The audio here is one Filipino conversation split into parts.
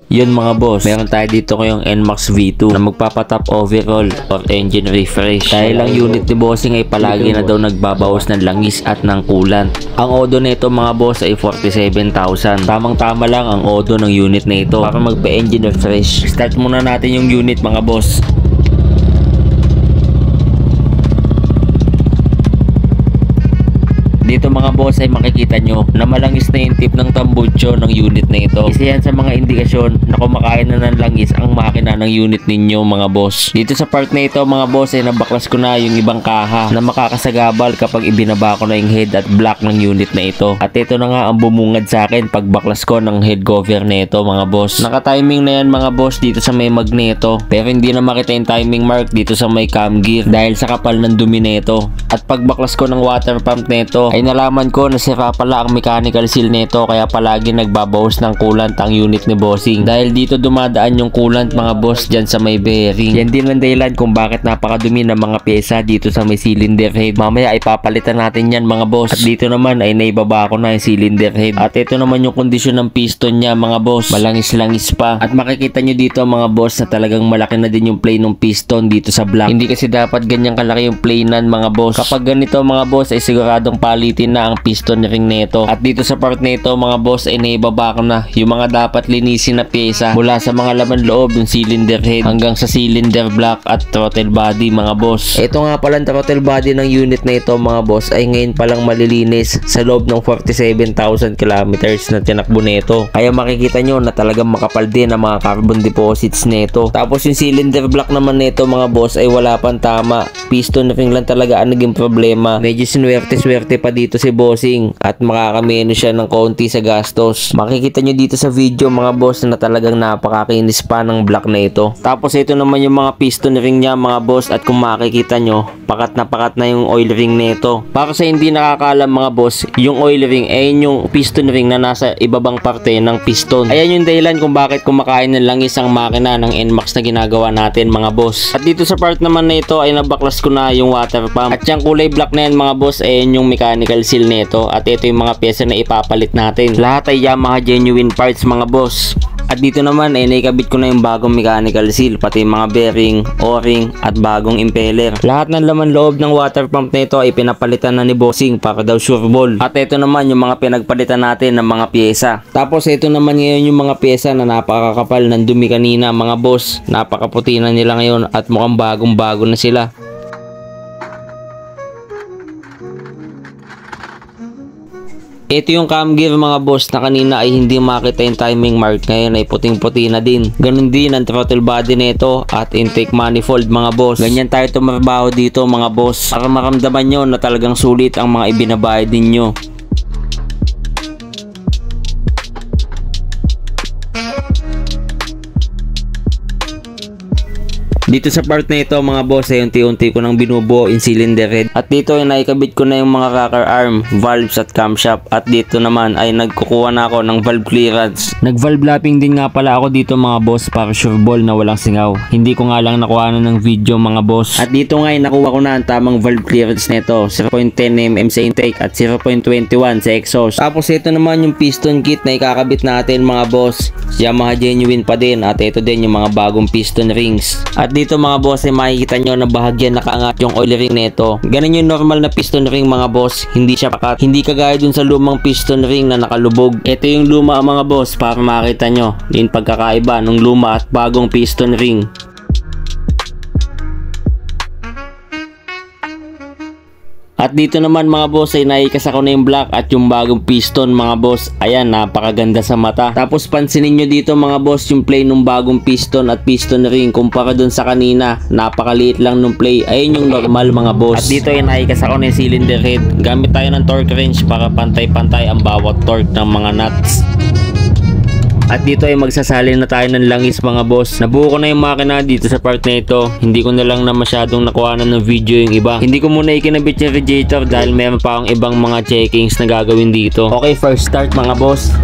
Yun mga boss, meron tayo dito ngayong NMAX V2 na magpapatop overall or engine refresh. Dahil ang unit ni bossing ay palagi na daw nagbabawas ng langis at ng coolant. Ang odo nito mga boss ay 47,000. Tamang tama lang ang odo ng unit na ito para magpa-engine refresh. Start muna natin yung unit mga boss. Dito mga boss ay makikita nyo na malangis na yung tip ng tambucho ng unit na ito. Isa yan sa mga indikasyon na kumakain na ng langis ang makina ng unit ninyo mga boss. Dito sa part na ito mga boss ay nabaklas ko na yung ibang kaha na makakasagabal kapag ibinaba ko na yung head at block ng unit na ito. At ito na nga ang bumungad sa akin pag baklas ko ng head cover na ito mga boss. Naka-timing na yan mga boss dito sa may magneto, pero hindi na makita yung timing mark dito sa may cam gear dahil sa kapal ng dumi nito. At pag baklas ko ng water pump nito ay nalaman ko na sira pala ang mechanical seal nito, kaya palagi nagbabawas ng coolant ang unit ni bossing. Dahil dito dumadaan yung coolant mga boss dyan sa may bearing. Yan din ang dahilan kung bakit napakadumi ng mga pyesa dito sa may cylinder head. Mamaya ay papalitan natin yan mga boss. At dito naman ay naibaba ko na yung cylinder head. At ito naman yung kondisyon ng piston niya mga boss. Malangis-langis pa. At makikita nyo dito mga boss na talagang malaki na din yung play ng piston dito sa block. Hindi kasi dapat ganyan kalaki yung play nan mga boss. Kapag ganito mga boss ay siguradong palitin na ang piston ring nito. At dito sa part nito mga boss ay naibaba ko na yung mga dapat linisin na pyesa mula sa mga laman loob ng cylinder head hanggang sa cylinder block at throttle body mga boss. Ito nga pala ang throttle body ng unit na ito mga boss ay ngayon palang malilinis sa loob ng 47,000 kilometers na tinakbo nito. Kaya makikita nyo na talagang makapal din ang mga carbon deposits nito. Tapos yung cylinder block naman nito mga boss ay wala pang tama. Piston ring lang talaga ang naging problema. Medyo sinuwerte-swerte pa dito si bossing at makakameno siya ng konti sa gastos. Makikita nyo dito sa video mga boss na talagang napakakinis pa ng block na ito. Tapos ito naman yung mga piston ring niya mga boss, at kung makikita nyo pakat na yung oil ring nito. Para sa hindi nakakaalam mga boss, yung oil ring ay yung piston ring na nasa ibabang parte ng piston. Ayan yung dahilan kung bakit kumakain ng langis ang makina ng NMAX na ginagawa natin mga boss. At dito sa part naman na ito ay nabaklas ko na yung water pump. At yung kulay black na yan mga boss ay yung mechanical seal nito. At ito yung mga pyesa na ipapalit natin. Lahat ay Yamaha genuine parts mga boss. At dito naman ay naikabit ko na yung bagong mechanical seal, pati yung mga bearing, o-ring at bagong impeller. Lahat ng laman loob ng water pump na ito ay pinapalitan na ni bossing para daw sure ball. At ito naman yung mga pinagpalitan natin ng mga pyesa. Tapos ito naman ngayon yung mga pyesa na napakakapal ng dumi kanina mga boss. Napakaputi na nila ngayon at mukhang bagong bago na sila. Ito yung cam gear mga boss na kanina ay hindi makita yung timing mark, ngayon ay puting-puti na din. Ganun din ang throttle body nito at intake manifold mga boss. Ganyan tayo tumabaho dito mga boss para maramdaman nyo na talagang sulit ang mga ibinabayad ninyo. Dito sa part na ito mga boss ay unti-unti ko nang binubuo yung cylinder head. At dito ay naikabit ko na yung mga rocker arm, valves at camshaft. At dito naman ay nagkukuha na ako ng valve clearance. Nag-valve lapping din nga pala ako dito mga boss para sure ball na walang singaw. Hindi ko nga lang nakuha na ng video mga boss. At dito nga ay nakuha ko na ang tamang valve clearance nito. 0.10 mm sa intake at 0.21 sa exhaust. Tapos ito naman yung piston kit na ikakabit natin mga boss. Yamaha genuine pa din. At ito din yung mga bagong piston rings. At dito mga boss ay makikita nyo na bahagyan nakaangat yung oil ring nito. Ganun yung normal na piston ring mga boss, hindi siya pakat. Hindi kagaya dun sa lumang piston ring na nakalubog. Ito yung luma mga boss para makita nyo yung pagkakaiba ng luma at bagong piston ring. At dito naman mga boss ay naikas ako na yung block at yung bagong piston mga boss. Ayan, napakaganda sa mata. Tapos pansinin nyo dito mga boss yung play ng bagong piston at piston ring kumpara dun sa kanina. Napakaliit lang nung play. Ayun yung normal mga boss. At dito ay naikas ako na yung cylinder head. Gamit tayo ng torque wrench para pantay-pantay ang bawat torque ng mga nuts. At dito ay magsasali na tayo ng langis mga boss. Nabuo ko na yung makina dito sa part na ito. Hindi ko na lang na masyadong nakuhanan ng video yung iba. Hindi ko muna ikinabit yung radiator dahil meron pa akong ibang mga checkings na gagawin dito. Okay, first start mga boss.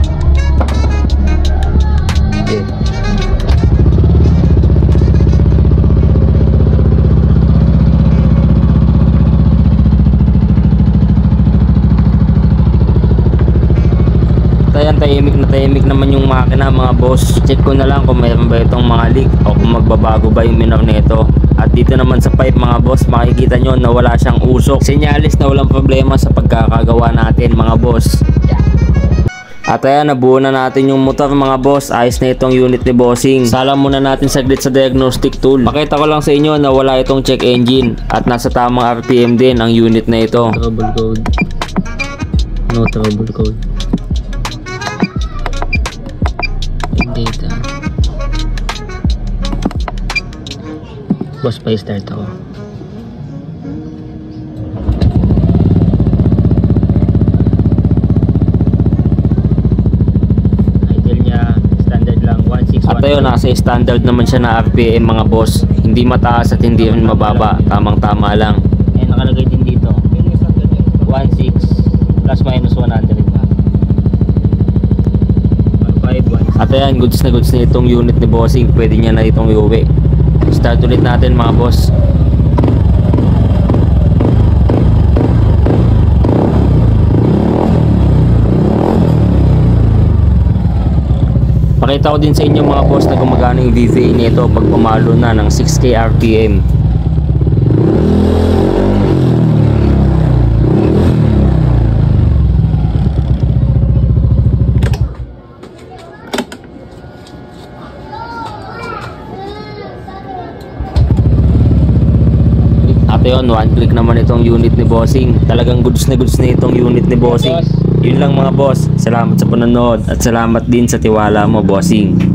tahimik naman yung makina mga boss. Check ko na lang kung mayroon ba itong mga leak o kung magbabago ba yung minor nito. At dito naman sa pipe mga boss, makikita nyo na wala siyang usok. Senyalis na walang problema sa pagkakagawa natin mga boss. At ayan, nabuo na natin yung motor mga boss. Ayos na itong unit ni bossing. Salam muna natin saglit sa diagnostic tool. Pakita ko lang sa inyo na wala itong check engine at nasa tamang RPM din ang unit na ito. Trouble code. No trouble code. Data. Boss, pa-start ako. At ayun, nasa standard naman siya na RPM mga boss. Hindi mataas at hindi rin mababa. Tamang tama lang. Ayan, nakalagay din dito 16 plus minus 100. 151. At ayan, goods na itong unit ni bossing. Pwede niya na itong iuwi. Start ulit natin mga boss. Pakita ko din sa inyo mga boss na gumagana yung VVA nito pag pumalo na ng 6K RPM. At yun, one click naman itong unit ni bossing. Talagang goods na itong unit ni bossing. Yun lang mga boss, salamat sa panonood at salamat din sa tiwala mo bossing.